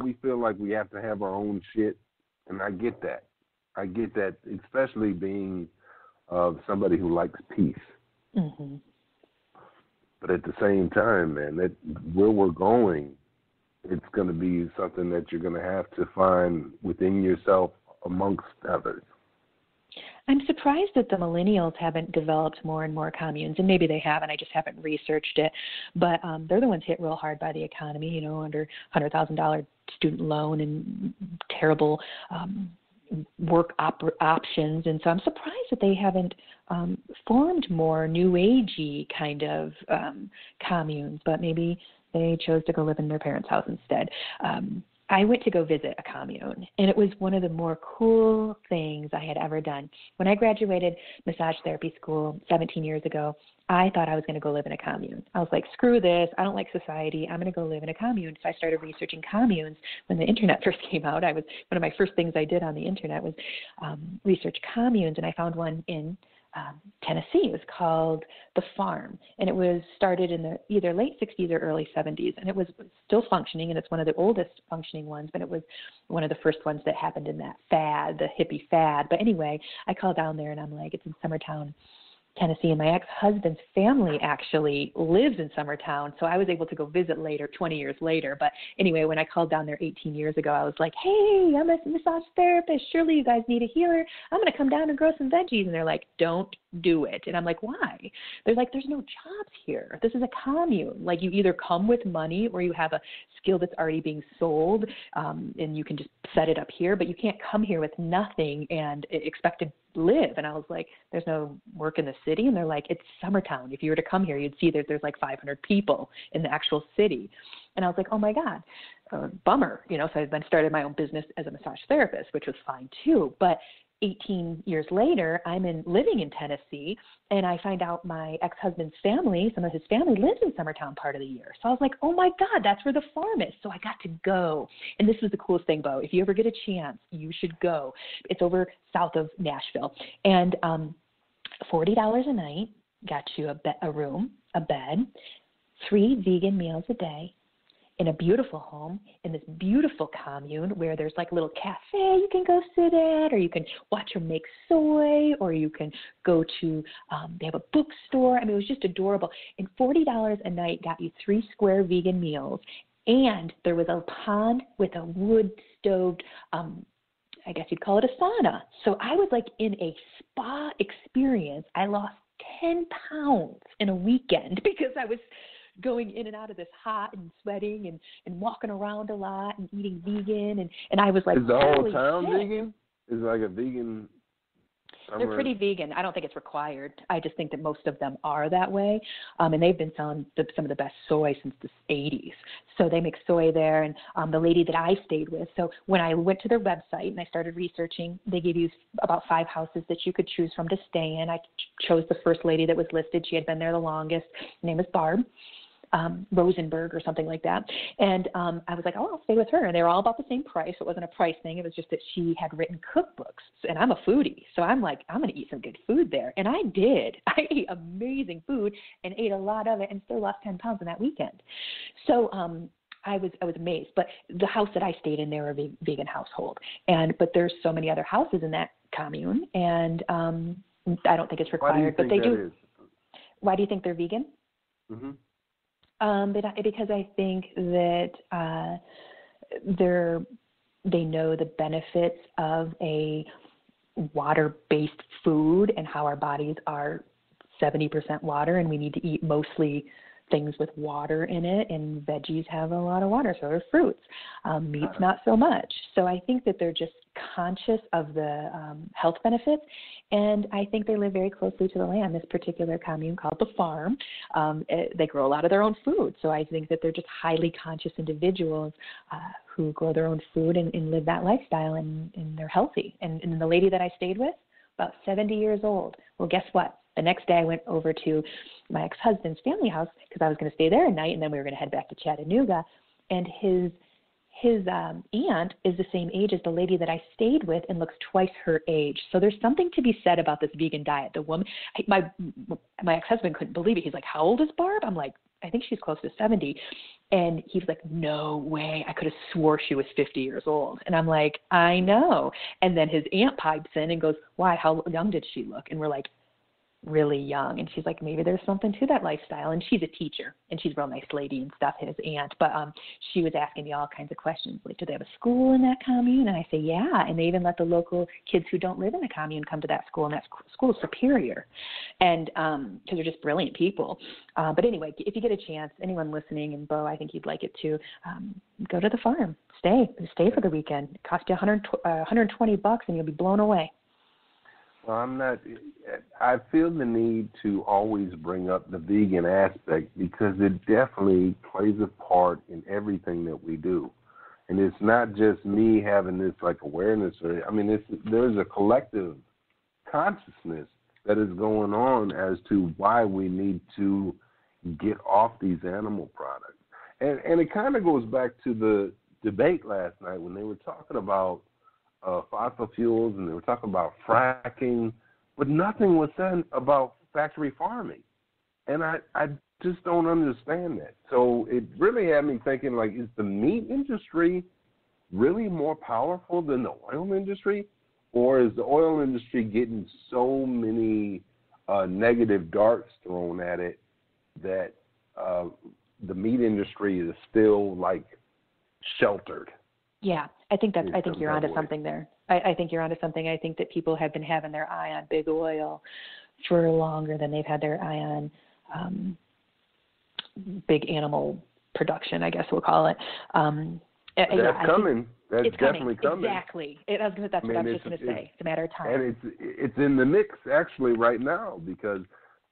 we feel like we have to have our own shit, and I get that. I get that, especially being somebody who likes peace. Mm-hmm. But at the same time, man, that where we're going, it's going to be something that you're going to have to find within yourself amongst others. I'm surprised that the millennials haven't developed more and more communes, and maybe they haven't. I just haven't researched it. But they're the ones hit real hard by the economy, under $100,000 student loan and terrible work options. And so I'm surprised that they haven't formed more new agey kind of communes, but maybe they chose to go live in their parents' house instead. I went to go visit a commune, and it was one of the more cool things I had ever done. When I graduated massage therapy school 17 years ago, I thought I was going to go live in a commune. I was like, screw this. I don't like society. I'm going to go live in a commune. So I started researching communes when the internet first came out. One of my first things I did on the internet was research communes, and I found one in Tennessee. It was called The Farm, and it was started in the either late 60s or early 70s, and it was still functioning, and it's one of the oldest functioning ones, but it was one of the first ones that happened in that fad, the hippie fad. But anyway, I called down there, and I'm like, it's in Summertown, Tennessee, and my ex-husband's family actually lives in Summertown, so I was able to go visit later, 20 years later. But anyway, when I called down there 18 years ago, I was like, hey, I'm a massage therapist. Surely you guys need a healer. I'm going to come down and grow some veggies. And they're like, don't do it. And I'm like, why? They're like, there's no jobs here. This is a commune. Like, you either come with money or you have a skill that's already being sold, and you can just set it up here, but you can't come here with nothing and expect to live. And I was like, there's no work in the city. And they're like, it's Summertown. If you were to come here, you'd see that there's like 500 people in the actual city. And I was like, oh my God, bummer. So I then started my own business as a massage therapist, which was fine too. But 18 years later, I'm living in Tennessee, and I find out my ex-husband's family, some of his family lives in Summertown part of the year. So I was like, oh my God, that's where the farm is. So I got to go. And this was the coolest thing, Bo. If you ever get a chance, you should go. It's over south of Nashville. And $40 a night got you a room, a bed, 3 vegan meals a day, in a beautiful home, in this beautiful commune where there's like a little cafe you can go sit at, or you can watch her make soy, or you can go to, they have a bookstore. I mean, it was just adorable. And $40 a night got you 3 square vegan meals. And there was a pond with a wood stoved, I guess you'd call it a sauna. So I was like in a spa experience. I lost 10 pounds in a weekend because I was going in and out of this hot and sweating and walking around a lot and eating vegan. And I was like, is the whole town shit. vegan? Is it like a vegan? They're pretty vegan. I don't think it's required. I just think that most of them are that way. And they've been selling some of the best soy since the 80s. So they make soy there. And the lady that I stayed with, so when I went to their website and I started researching, they gave you about 5 houses that you could choose from to stay in. I chose the first lady that was listed. She had been there the longest. Her name is Barb Rosenberg or something like that. And I was like, oh, I'll stay with her. And they were all about the same price. It wasn't a price thing. It was just that she had written cookbooks. And I'm a foodie. So I'm like, I'm going to eat some good food there. And I did. I ate amazing food and ate a lot of it and still lost 10 pounds in that weekend. So I was amazed. But the house that I stayed in, they were a vegan household. But there's so many other houses in that commune. And I don't think it's required. But they do. Why do you think they're vegan? Mm-hmm. Because I think that they know the benefits of a water-based food and how our bodies are 70% water, and we need to eat mostly things with water in it, and veggies have a lot of water, so are fruits. Meat's not so much. So I think that they're just conscious of the health benefits, and I think they live very closely to the land. This particular commune called The Farm, they grow a lot of their own food, so I think that they're just highly conscious individuals who grow their own food and live that lifestyle, and they're healthy. And the lady that I stayed with, about 70 years old. Well, guess what? The next day I went over to my ex-husband's family house because I was going to stay there a night, and then we were going to head back to Chattanooga. And his aunt is the same age as the lady that I stayed with and looks twice her age. So there's something to be said about this vegan diet. The woman, my ex-husband couldn't believe it. He's like, how old is Barb? I'm like, I think she's close to 70. And he was like, no way. I could have swore she was 50 years old. And I'm like, I know. And then his aunt pipes in and goes, why? How young did she look? And we're like, really young. And she's like, maybe there's something to that lifestyle. And she's a teacher, and she's a real nice lady and stuff, his aunt. But she was asking me all kinds of questions, like, do they have a school in that commune? And I say, yeah. And they even let the local kids who don't live in the commune come to that school, and that school is superior. And because they're just brilliant people. But anyway, if you get a chance, anyone listening, and Bo, I think you'd like it too, go to the farm. Stay for the weekend. It costs you $120, and you'll be blown away. Well, I feel the need to always bring up the vegan aspect because it definitely plays a part in everything that we do. And it's not just me having this like awareness. There's a collective consciousness that is going on as to why we need to get off these animal products. And it kind of goes back to the debate last night when they were talking about fossil fuels, and they were talking about fracking, but nothing was said about factory farming. And I just don't understand that. So it really had me thinking, like, is the meat industry really more powerful than the oil industry? Or is the oil industry getting so many negative darts thrown at it that the meat industry is still, like, sheltered? Yeah, I think you're onto something there. I think you're onto something. I think that people have been having their eye on big oil for longer than they've had their eye on big animal production, I guess we'll call it. That's coming. That's definitely coming. Exactly. That's what I was just going to say. It's a matter of time. And it's in the mix actually right now because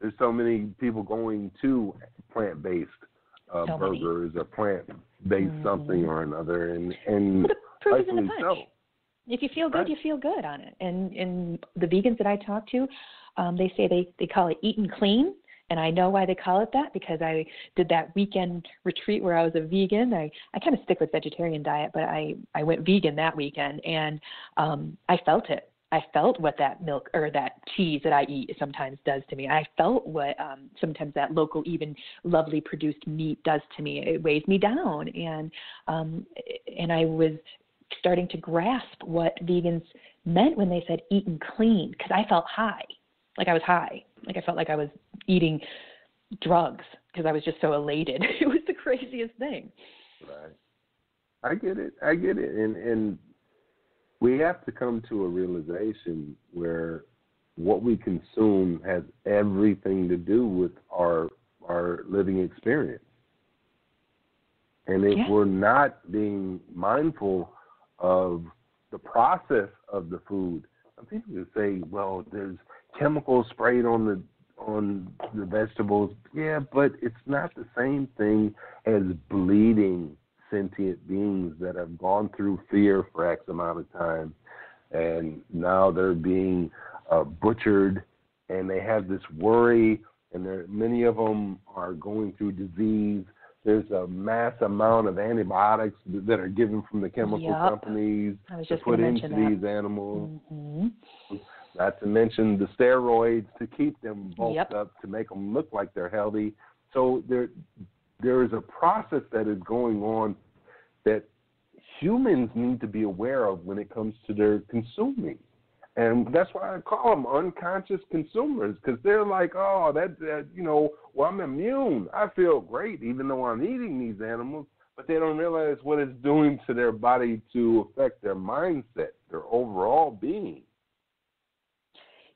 there's so many people going to plant-based burgers or plant-based something or another, and well, the proof is in the punch. So. If you feel good, you feel good on it. And the vegans that I talk to, they say they call it eating clean, and I know why they call it that because I did that weekend retreat where I was a vegan. I kind of stick with vegetarian diet, but I went vegan that weekend, and I felt it. I felt what that milk or that cheese that I eat sometimes does to me. I felt what sometimes that local, even lovely produced meat does to me. It weighs me down, and I was starting to grasp what vegans meant when they said eating clean, because I felt high, like I was high, like I felt like I was eating drugs because I was just so elated. It was the craziest thing. Right. I get it, and we have to come to a realization where what we consume has everything to do with our living experience. And if we're not being mindful of the process of the food, some people will say, well, there's chemicals sprayed on the vegetables. Yeah, but it's not the same thing as bleeding sentient beings that have gone through fear for X amount of time, and now they're being butchered, and they have this worry, and many of them are going through disease. There's a mass amount of antibiotics that are given from the chemical companies to put into these animals. Mm-hmm. Not to mention the steroids to keep them bulked up, to make them look like they're healthy. So there is a process that is going on that humans need to be aware of when it comes to their consuming. And that's why I call them unconscious consumers, because they're like, oh, well, I'm immune. I feel great even though I'm eating these animals, but they don't realize what it's doing to their body to affect their mindset, their overall being.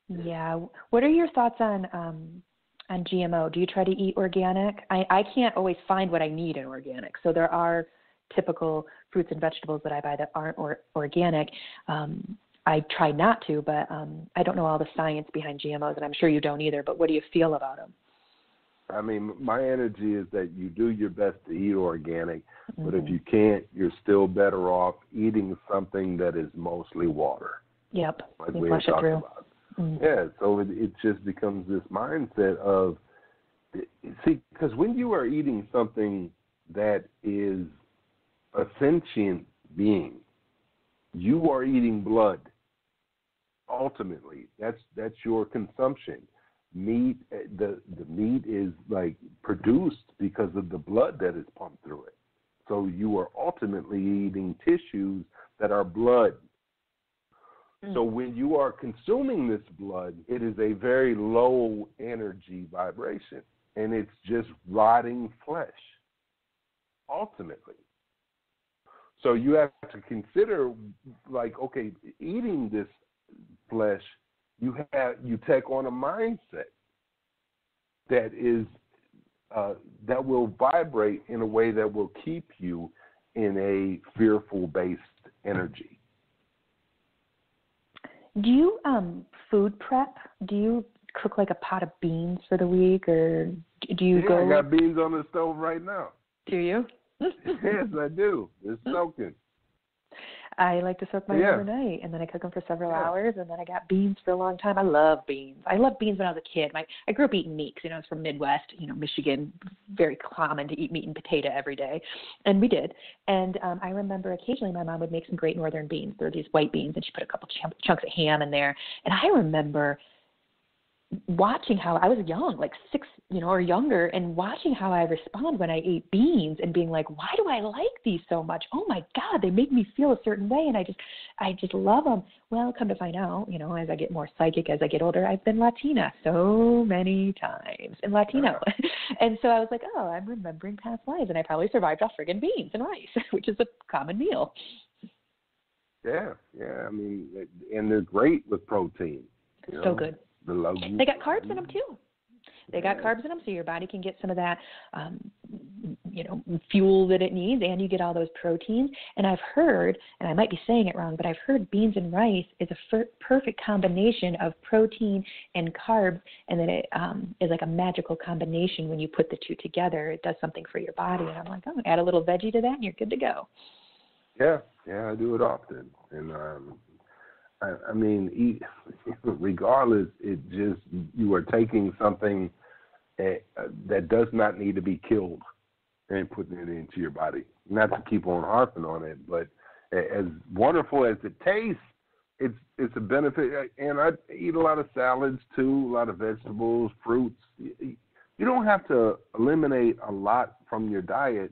Yeah. What are your thoughts on GMO? Do you try to eat organic? I can't always find what I need in organic. So there are typical fruits and vegetables that I buy that aren't organic. I try not to, but I don't know all the science behind GMOs, and I'm sure you don't either. But what do you feel about them? I mean, my energy is that you do your best to eat organic, but if you can't, you're still better off eating something that is mostly water. Yep. Like we talked about. Yeah, so it just becomes this mindset of, see, because when you are eating something that is a sentient being, you are eating blood. Ultimately, that's your consumption. meat, the meat is like produced because of the blood that is pumped through it. So you are ultimately eating tissues that are blood. So when you are consuming this blood, it is a very low energy vibration, and it's just rotting flesh, ultimately. So you have to consider, like, okay, eating this flesh, you take on a mindset that is that will vibrate in a way that will keep you in a fearful-based energy. Do you food prep? Do you cook like a pot of beans for the week, or do you go? I got beans on the stove right now. Do you? Yes, I do. It's soaking. I like to soak mine overnight, and then I cook them for several hours, and then I got beans for a long time. I love beans. I loved beans when I was a kid. I grew up eating meat because, I was from Midwest, Michigan, very common to eat meat and potato every day, and we did. And I remember occasionally my mom would make some great northern beans. They're these white beans, and she put a couple chunks of ham in there. And I remember watching how I was young, like 6, or younger, and watching how I respond when I ate beans and being like, why do I like these so much? Oh my God, they make me feel a certain way, and I just love them. Well, come to find out, as I get more psychic, as I get older, I've been Latina so many times, and Latino. And so I was like, oh, I'm remembering past lives, and I probably survived off friggin' beans and rice, which is a common meal. Yeah, I mean, and they're great with protein. So good. They got carbs in them too. They got carbs in them, so your body can get some of that, fuel that it needs, and you get all those proteins. And I've heard, and I might be saying it wrong, but I've heard beans and rice is a perfect combination of protein and carbs, and that it is like a magical combination when you put the two together. It does something for your body, and I'm like, oh, add a little veggie to that, and you're good to go. Yeah, I do it often, and I mean, regardless, you are taking something that does not need to be killed and putting it into your body. Not to keep on harping on it, but as wonderful as it tastes, it's a benefit. And I eat a lot of salads too, a lot of vegetables, fruits. You don't have to eliminate a lot from your diet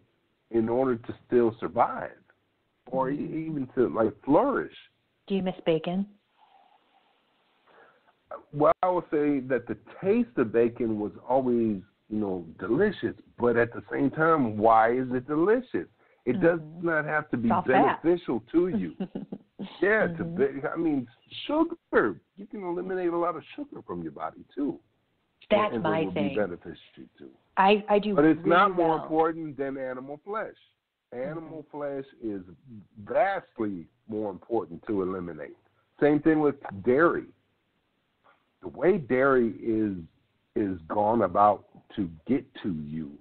in order to still survive or even to flourish. Do you miss bacon? Well, I would say that the taste of bacon was always, delicious. But at the same time, why is it delicious? It does not have to be beneficial to you. Sugar. You can eliminate a lot of sugar from your body too. That's and my it will thing. Be beneficial too. I do. But it's really not more well. important than animal flesh. Animal flesh is vastly more important to eliminate. Same thing with dairy. The way dairy is gone about to get to you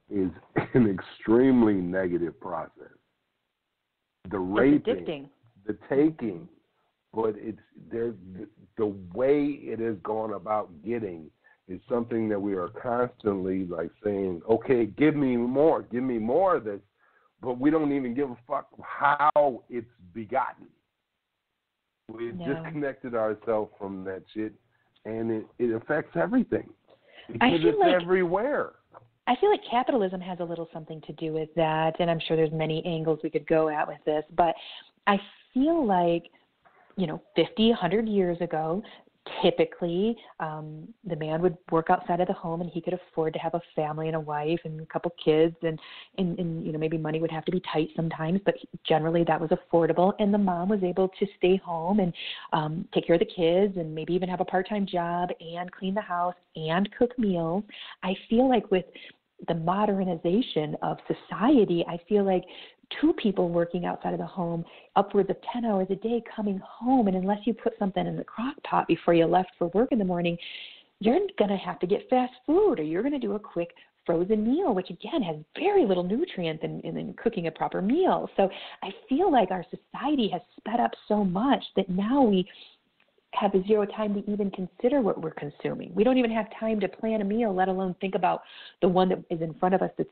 is an extremely negative process. The raping, the taking, but the way it is gone about getting is something that we are constantly saying, okay, give me more of this, but we don't even give a fuck how it's begotten. We've disconnected ourselves from that shit, and it affects everything because it's everywhere. I feel like capitalism has a little something to do with that, and I'm sure there's many angles we could go at with this, but I feel like, 50, 100 years ago, typically the man would work outside of the home and he could afford to have a family and a wife and a couple kids and maybe money would have to be tight sometimes, but generally that was affordable, and the mom was able to stay home and take care of the kids and maybe even have a part-time job and clean the house and cook meals. I feel like with the modernization of society, I feel like two people working outside of the home upwards of 10 hours a day coming home, and unless you put something in the crock pot before you left for work in the morning, you're going to have to get fast food, or you're going to do a quick frozen meal, which again has very little nutrient in cooking a proper meal. So I feel like our society has sped up so much that now we have zero time to even consider what we're consuming. We don't even have time to plan a meal, let alone think about the one that is in front of us that's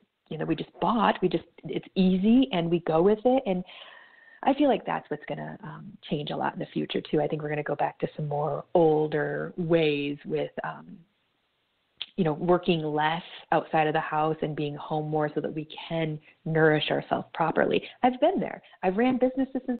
we just bought. It's easy and we go with it. And I feel like that's what's going to change a lot in the future too. I think we're going to go back to some more older ways with working less outside of the house and being home more so that we can nourish ourselves properly. I've been there. I've ran businesses since